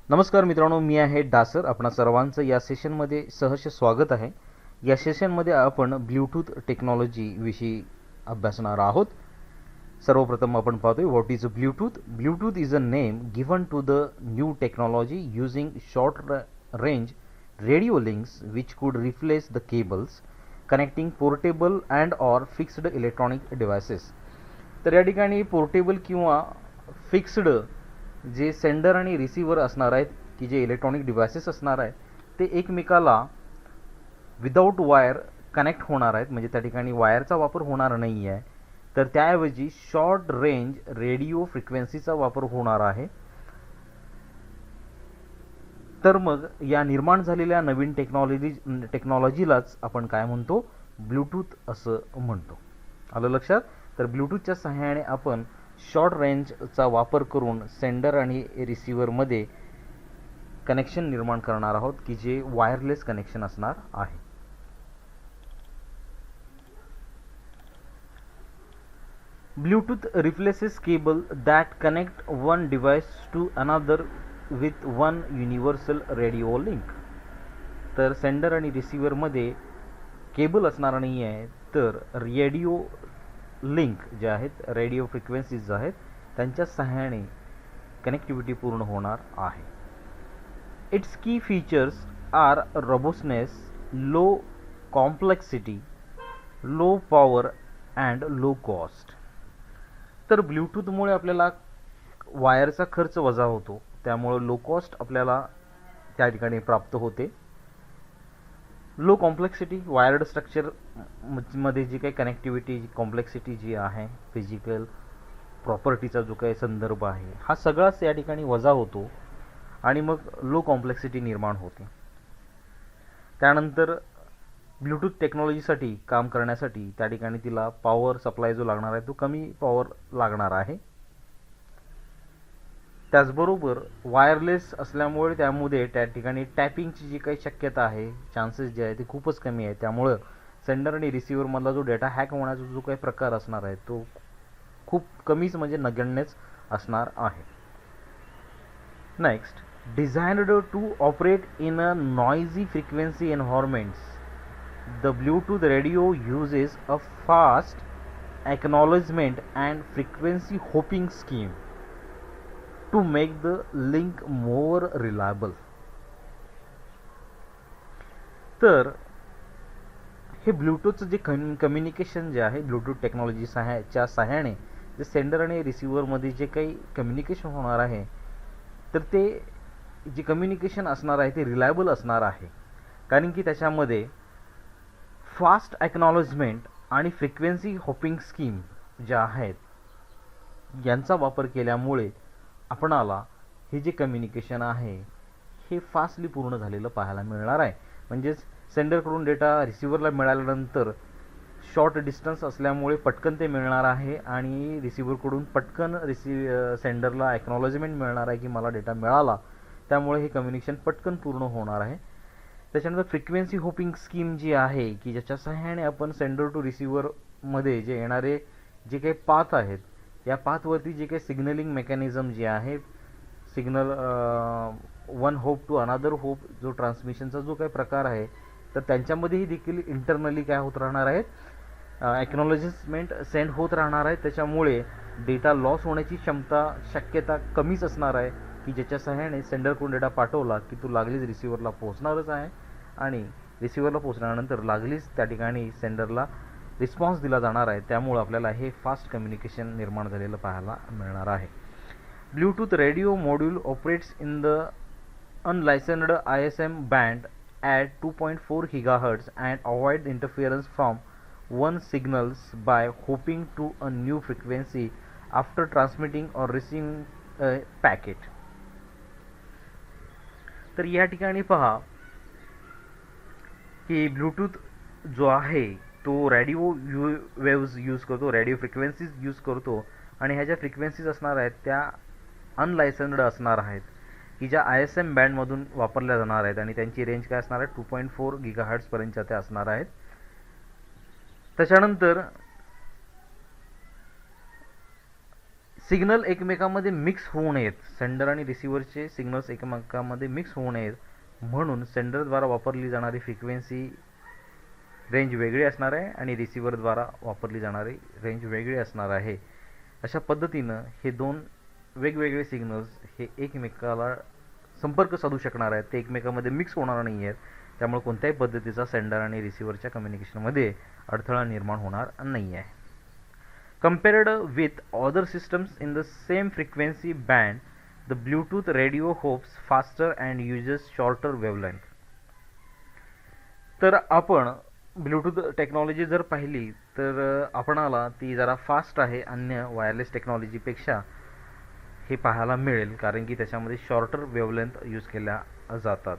नमस्कार मित्रांनो, मी आहे डासर. आपणा सर्वांचं या सेशनमध्ये सहर्ष स्वागत आहे. या सेशनमध्ये आपण ब्ल्यूटूथ टेक्नॉलॉजी विषयी अभ्यासणार आहोत. सर्वप्रथम आपण पाहतोय what is Bluetooth. Bluetooth is a name given to the new technology using short range radio links which could replace the cables connecting portable and or fixed electronic devices. तर या ठिकाणी portable किंवा फिक्स्ड जे sender आणि receiver असणार आहेत की जे इलेक्ट्रॉनिक डिव्हायसेस असणार आहेत ते एकमेकाला विदाऊट वायर कनेक्ट होणार आहेत. म्हणजे त्या ठिकाणी वायरचा वापर होणार नाही आहे, तर त्याऐवजी शॉर्ट रेंज रेडिओ फ्रिक्वेन्सीचा वापर होणार आहे. तर मग या निर्माण झालेल्या नवीन टेक्नॉलॉजीलाच आपण काय म्हणतो, ब्ल्यूटूथ असं म्हणतो. आलं लक्षात? तर ब्ल्यूटूथच्या सहाय्याने आपण शॉर्ट रेंजचा वापर करून सेंडर आणि रिसिव्हरमध्ये कनेक्शन निर्माण करणार आहोत की जे वायरलेस कनेक्शन असणार आहे. Bluetooth replaces cable that connect one device to another with one universal radio link. तर सेंडर आणि रिसिव्हरमध्ये केबल असणार नाही आहे, तर रेडिओ लिंक जे आहेत, रेडिओ फ्रिक्वेन्सीज आहेत, त्यांच्या सहाय्याने कनेक्टिव्हिटी पूर्ण होणार आहे. Its key features are robustness, low complexity, low power and low cost. तर ब्ल्यूटूथमुळे आपल्याला वायरचा खर्च वजा होतो, त्यामुळे लो कॉस्ट आपल्याला त्या ठिकाणी प्राप्त होते. लो कॉम्प्लेक्सिटी, वायर्ड स्ट्रक्चर मध्ये जी काही कनेक्टिव्हिटी कॉम्प्लेक्सिटी जी आहे, फिजिकल प्रॉपर्टीचा जो काही संदर्भ आहे, हा सगळाच या ठिकाणी वजा होतो आणि मग लो कॉम्प्लेक्सिटी निर्माण होते. त्यानंतर ब्ल्यूटूथ टेक्नॉलॉजीसाठी काम करण्यासाठी त्या ठिकाणी तिला पॉवर सप्लाय जो लागणार आहे तो कमी पॉवर लागणार आहे. त्याचबरोबर वायरलेस असल्यामुळे त्यामध्ये त्या ठिकाणी टॅपिंगची जी काही शक्यता आहे, चान्सेस जे आहे ते खूपच कमी आहे. त्यामुळं सेंडर आणि रिसिव्हरमधला जो डेटा हॅक होण्याचा जो काही प्रकार असणार आहे तो खूप कमीच, म्हणजे नगण्यच असणार आहे. Next, designed to operate in a noisy frequency environments, the Bluetooth radio uses a fast acknowledgement and frequency hopping scheme to make the link more reliable. तर हे ब्ल्यूटूथचं जे कम्युनिकेशन जे आहे, ब्ल्यूटूथ टेक्नॉलॉजी च्या सहाय्याने जे सेंडर आणि रिसिव्हरमध्ये जे काही कम्युनिकेशन होणार आहे, तर ते जे कम्युनिकेशन असणार आहे ते रिलायबल असणार आहे. कारण की त्याच्यामध्ये फास्ट ॲक्नॉलेजमेंट आणि फ्रिक्वेन्सी हॉपिंग स्कीम ज्या आहेत यांचा वापर केल्यामुळे आपणाला हे जे कम्युनिकेशन आहे हे फास्टली पूर्ण झालेलं पाहायला मिळणार आहे. म्हणजेच सेंडरकडून डेटा रिसिव्हरला मिळाल्यानंतर शॉर्ट डिस्टन्स असल्यामुळे पटकन ते मिळणार आहे आणि रिसिव्हरकडून पटकन सेंडरला ॲक्नॉलेजमेंट मिळणार आहे की मला डेटा मिळाला, त्यामुळे हे कम्युनिकेशन पटकन पूर्ण होणार आहे. त्याच्यानंतर फ्रिक्वेन्सी होपिंग स्कीम जी आहे की ज्याच्या सहाय्याने आपण सेंडर टू रिसिव्हरमध्ये जे येणारे जे काही पाथ आहेत, या पाथवरती जे काही सिग्नलिंग मेकॅनिझम जे आहे, signal one hop to another hop जो ट्रान्समिशनचा जो काही प्रकार आहे, तर त्यांच्यामध्येही देखील इंटरनली काय होत राहणार आहेत, ॲक्नॉलेजमेंट सेंड होत राहणार आहे. त्याच्यामुळे डेटा लॉस होण्याची शक्यता कमीच असणार आहे की ज्याच्या सहाय्याने सेंडरकडून डेटा पाठवला की तो लागलीच रिसिव्हरला पोहोचणारच आहे आणि रिसिव्हरला पोहोचल्यानंतर लागलीच त्या ठिकाणी सेंडरला रिस्पॉन्स दिला जाणार आहे. त्यामुळे आपल्याला हे फास्ट कम्युनिकेशन निर्माण झालेलं पाहायला मिळणार आहे. Bluetooth radio module operates in the unlicensed ISM band at 2.4 GHz and avoid interference from one signals by hopping to a new frequency after transmitting or receiving a packet. तर या ठिकाणी पहा की ब्ल्यूटूथ जो आहे तो रेडिओ वेव्हज यूज करतो, radio frequencies use करतो आणि ह्या ज्या फ्रिक्वेन्सीज असणार आहेत त्या अनलायसन्ड असणार आहेत की ज्या ISM बँडमधून वापरल्या जाणार आहेत आणि त्यांची रेंज काय असणार आहे, 2.4 GHz पर्यंतच्या त्या असणार आहेत. त्याच्यानंतर सिग्नल एकमेकांमध्ये मिक्स होऊ नयेत, सेंडर आणि रिसिव्हरचे सिग्नल्स एकमेकांमध्ये मिक्स होऊ नयेत म्हणून सेंडरद्वारा वापरली जाणारी फ्रिक्वेन्सी रेंज वेगळी असणार आहे आणि रिसिव्हरद्वारा वापरली जाणारी रेंज वेगळी असणार आहे. अशा पद्धतीनं हे दोन वेगवेगळे सिग्नल्स हे एकमेकाला संपर्क साधू शकणार आहेत, ते एकमेकांमध्ये मिक्स होणार नाही आहेत. त्यामुळे कोणत्याही पद्धतीचा सेंडर आणि रिसिव्हरच्या कम्युनिकेशनमध्ये अडथळा निर्माण होणार नाही आहे. Compared with other systems in the same frequency band, the Bluetooth radio hops faster and uses shorter wavelength. तर आपण ब्लूटूथ टेक्नॉलॉजी जर पाहिली तर आपणाला ती जरा फास्ट आहे अन्य वायरलेस टेक्नॉलॉजीपेक्षा हे पाहायला मिळेल, कारण की त्याच्यामध्ये शॉर्टर वेवलेंथ यूज केल्या जातात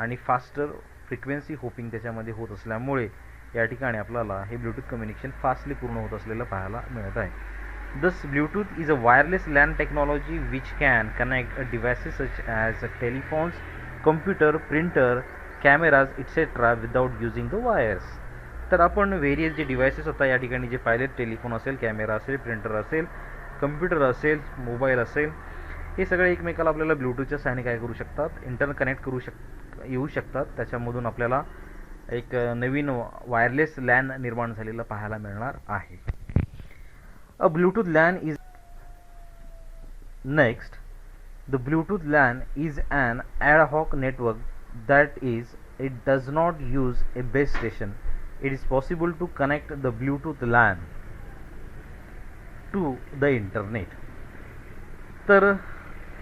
आणि फास्टर फ्रिक्वेन्सी होपिंग त्याच्यामध्ये होत असल्यामुळे या ठिकाणी आपल्याला हे ब्लूटूथ कम्युनिकेशन फास्टली पूर्ण होत असलेलं पाहायला मिळत आहे. Thus, Bluetooth is a wireless LAN technology which can connect devices such as telephones, computer, printer, cameras, etc. without using the wires. तर आपण व्हेरियस जे डिव्हायसेस आता या ठिकाणी जे पाहिलेत, टेलिफोन असेल, कॅमेरा असेल, प्रिंटर असेल, कम्प्युटर असेल, मोबाईल असेल, हे सगळे एकमेकाला आपल्याला ब्लूटूथच्या सहाय्याने काय करू शकतात, इंटरकनेक्ट येऊ शकतात. त्याच्यामधून आपल्याला एक नवीन वायरलेस लॅन निर्माण झालेलं पाहायला मिळणार आहे. A Bluetooth LAN is next. The Bluetooth LAN is an ad hoc network that is it does not use a base station. It is possible to connect the Bluetooth LAN to the internet. तर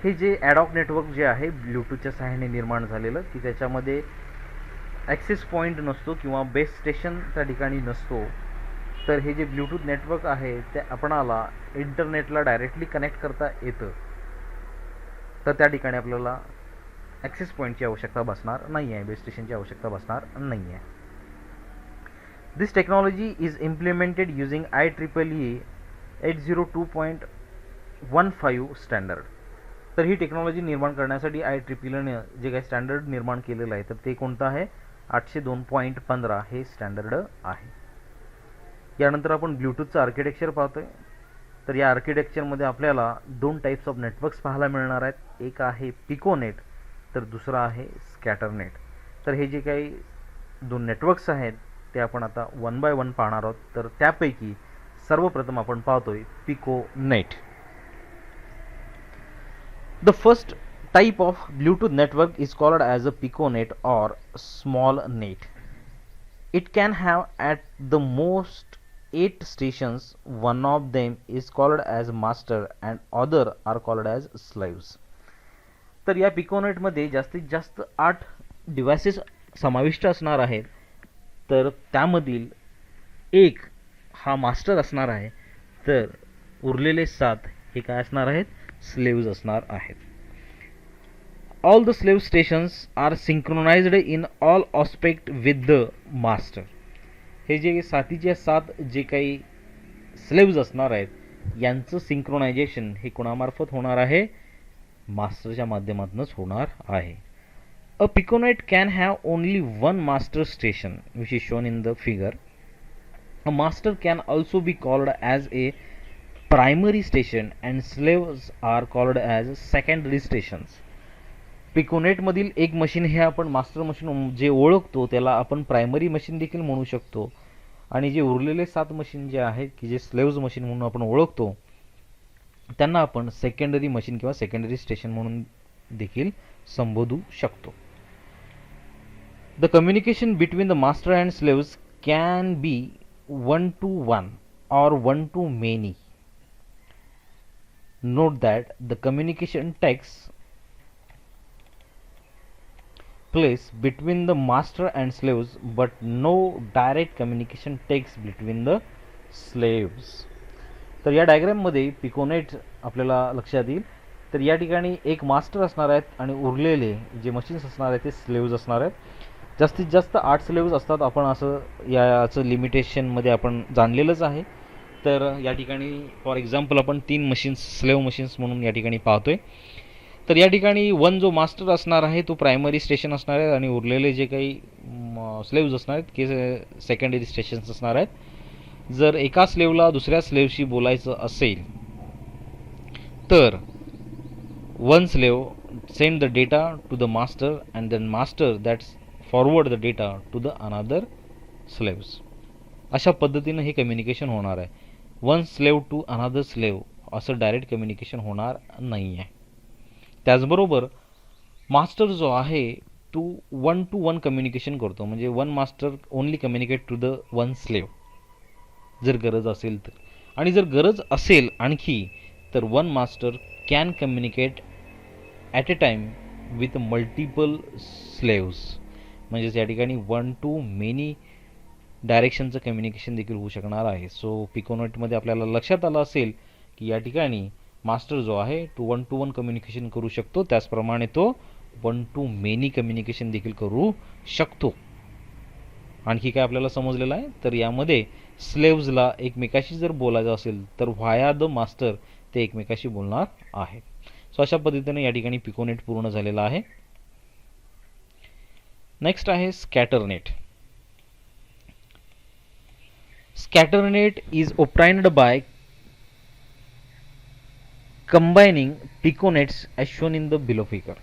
हे जे ॲडॉक network जे आहे ब्लूटूथच्या सहाय्याने निर्माण झालेलं, की त्याच्यामध्ये ॲक्सेस पॉईंट नसतो किंवा बेस स्टेशन त्या ठिकाणी नसतो. तर हे जे ब्लूटूथ नेटवर्क आहे ते आपणाला इंटरनेटला डायरेक्टली कनेक्ट करता येतं. तर त्या ठिकाणी आपल्याला ॲक्सेस पॉईंटची आवश्यकता भासणार नाही आहे, बेस स्टेशनची आवश्यकता भासणार नाही आहे. This technology is implemented using IEEE 802.15 standard. तर ही टेक्नॉलॉजी निर्माण करण्यासाठी IEEEने जे काही स्टँडर्ड निर्माण केलेलं आहे तर ते कोणतं आहे, 802.15 हे स्टँडर्ड आहे. यानंतर आपण ब्लूटूथचं आर्किटेक्चर पाहतोय. तर या आर्किटेक्चरमध्ये आपल्याला दोन टाईप्स ऑफ नेटवर्क्स पाहायला मिळणार आहेत. एक आहे पिकोनेट तर दुसरा आहे स्कॅटरनेट. तर हे जे काही दोन नेटवर्क्स आहेत ते आपण आता वन बाय वन पाहणार आहोत. तर त्यापैकी सर्वप्रथम आपण पाहतोय piconet. The first type of Bluetooth network is called as a piconet or small net. It can have at the most 8 stations. One of them is called as master and other are called as slaves. तर या piconet मध्ये जास्तीत जास्त 8 devices समाविष्ट असणार आहेत. तर त्यामधील एक हा मास्टर असणार आहे, तर उरलेले 7 हे काय असणार आहेत, स्लेव्स असणार आहेत. All the slave stations are synchronized in all aspect with the master. हे जे साथीचे 7 जे काही स्लेव्स असणार आहेत यांचं सिंक्रोनायझेशन हे कोणामार्फत होणार आहे, मास्टरच्या माध्यमातूनच होणार आहे. A piconet can have only one master station which is shown in the figure. A master can also be called as a primary station and slaves are called as secondary stations. Piconet मधील एक machine हे आपण master machine जे ओळखतो त्याला आपण primary machine देखील म्हणू शकतो आणि जे उरलेले 7 मशीन जे आहेत की जे स्लेव्स मशीन म्हणून आपण ओळखतो त्यांना आपण सेकंडरी मशीन किंवा सेकंडरी स्टेशन म्हणून देखील संबोधू शकतो. The communication between the master and slaves can be 1 to 1 or 1 to many. Note that the communication takes place between the master and slaves, but no direct communication takes between the slaves. तर या डायग्राममध्ये piconet आपल्याला लक्षात येईल. तर या ठिकाणी एक मास्टर असणार आहेत आणि उरलेले जे मशीन्स असणार आहेत ते स्लेव्स असणार आहेत. जास्तीत जास्त 8 स्लेव्स असतात, आपण असं याचं लिमिटेशनमध्ये आपण जाणलेलंच आहे. तर या ठिकाणी फॉर एक्झाम्पल आपण 3 मशीन्स स्लेव्ह मशीन्स म्हणून या ठिकाणी पाहतोय. तर या ठिकाणी 1 जो मास्टर असणार आहे तो प्रायमरी स्टेशन असणार आहे आणि उरलेले जे काही स्लेव्स असणार आहेत की सेकंडरी स्टेशन्स असणार आहेत. जर एका स्लेव्हला दुसऱ्या स्लेव्हशी बोलायचं असेल तर one slave send the data to the master and then master that forward the data to the another slaves. अशा पद्धतीनं हे कम्युनिकेशन होणार आहे. One slave to another slave असं डायरेक्ट कम्युनिकेशन होणार नाही आहे. त्याचबरोबर मास्टर जो आहे वन टू वन कम्युनिकेशन करतो, म्हणजे one master only communicate to the one slave जर गरज असेल तर, आणि जर गरज असेल आणखी तर one master can communicate at a time with multiple slaves, म्हणजेच या ठिकाणी वन टू मेनी डायरेक्शनचं कम्युनिकेशन देखील होऊ शकणार आहे. सो पिकोनेटमध्ये आपल्याला लक्षात आलं असेल की या ठिकाणी मास्टर जो आहे वन टू वन कम्युनिकेशन करू शकतो, त्याचप्रमाणे तो वन टू मेनी कम्युनिकेशन देखील करू शकतो. आणखी काय आपल्याला समजलेलं आहे, तर यामध्ये स्लेव्सला एकमेकाशी जर बोलायचं असेल तर व्हाया द मास्टर ते एकमेकाशी बोलणार आहे. सो अशा पद्धतीने या ठिकाणी पिकोनेट पूर्ण झालेला आहे. नेक्स्ट आहे स्कॅटरनेट. स्कॅटरनेट is obtained by combining piconets as shown in the below figure.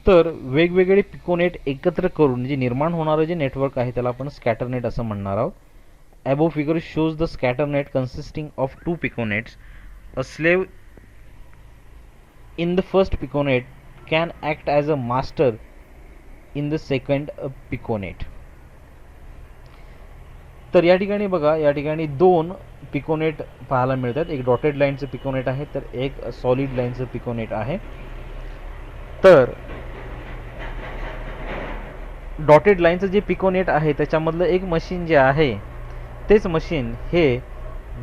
तर वेगवेगळे पिकोनेट एकत्र करून जे निर्माण होणारं जे नेटवर्क आहे त्याला आपण स्कॅटरनेट असं म्हणणार आहोत. Above figure shows the scatter net consisting of two piconets. A slave in the first piconet can act as a master in the second piconet. तर या ठिकाणी बघा, या ठिकाणी दोन पिकोनेट पाहायला मिळतात. एक डॉटेड लाईनचं पिकोनेट आहे तर एक सॉलिड लाईनचं पिकोनेट आहे. तर डॉटेड लाईनचं जे पिकोनेट आहे त्याच्यामधलं एक मशीन जे आहे तेच मशीन हे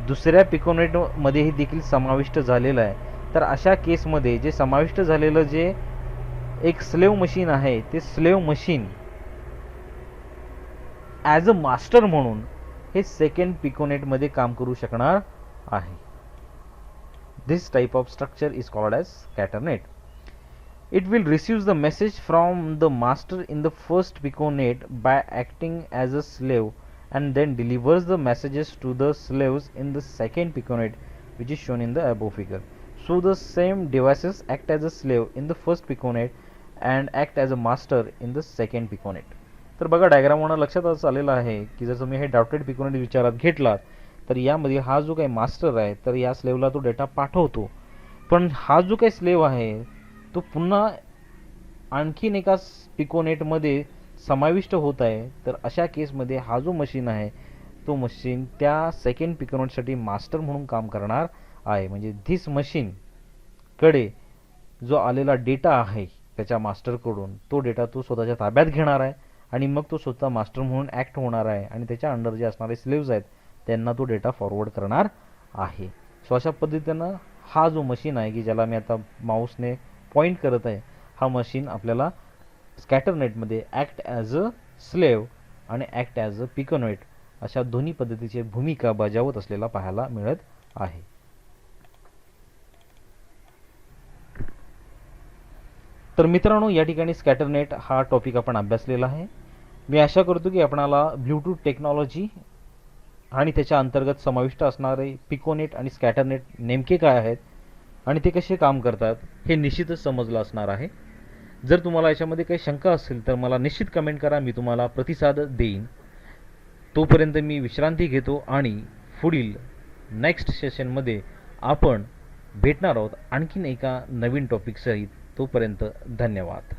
दुसऱ्या पिकोनेटमध्येही देखील समाविष्ट झालेलं आहे. तर अशा केसमध्ये जे समाविष्ट झालेलं जे एक स्लेव मशीन आहे ते slave machine as a master म्हणून हे सेकंड पिकोनेटमध्ये काम करू शकणार आहे. This type of structure is called as scatternet. It will receive the message from the master in the first piconet by acting as a slave and then delivers the messages to the slaves in the second piconet, which is shown in the above figure. So the same devices act as a slave in the first piconet and act as a master in the second piconet. तर बघा डायग्रामवरून लक्षात असं आलेलं आहे की जर तुम्ही हे डॉटेड पिकोनेट विचारात घेतलात तर यामध्ये हा जो काही मास्टर आहे तर या स्लेवला तो डेटा पाठवतो, पण हा जो काही स्लेव आहे तो पुन्हा आणखीन एका पिकोनेटमध्ये समाविष्ट होत आहे. तर अशा केसमध्ये हा जो मशीन आहे तो मशीन त्या सेकंड पिकोनेटसाठी मास्टर म्हणून काम करणार आहे. म्हणजे धिस मशीनकडे जो आलेला डेटा आहे त्याच्या मास्टरकडून तो डेटा तो स्वतःच्या ताब्यात घेणार आहे आणि मग तो स्वतः मास्टर म्हणून ॲक्ट होणार आहे आणि त्याच्या अंडर जे असणारे स्लेव्ज आहेत त्यांना तो डेटा फॉरवर्ड करणार आहे. सो अशा पद्धतीनं हा जो मशीन आहे की ज्याला मी आता माऊसने पॉईंट करत आहे हा मशीन आपल्याला स्कॅटरनेटमध्ये ॲक्ट ॲज अ स्लेव आणि ॲक्ट ॲज अ पिकोनेट अशा दोन्ही पद्धतीची भूमिका बजावत असलेला पाहायला मिळत आहे. तर मित्रांनो या ठिकाणी स्कॅटरनेट हा टॉपिक आपण अभ्यासलेला आहे. मी आशा करतो की आपणाला ब्लूटूथ टेक्नॉलॉजी आणि त्याच्या अंतर्गत समाविष्ट असणारे पिकोनेट आणि स्कॅटरनेट नेमके काय आहेत आणि ते कसे काम करतात हे निश्चितच समजलं असणार आहे. जर तुम्हाला याच्यामध्ये काही शंका असेल तर मला निश्चित कमेंट करा, मी तुम्हाला प्रतिसाद देईन. तोपर्यंत मी विश्रांती घेतो आणि पुढील नेक्स्ट सेशनमध्ये आपण भेटणार आहोत आणखीन एका नवीन टॉपिक सहित. तोपर्यंत धन्यवाद.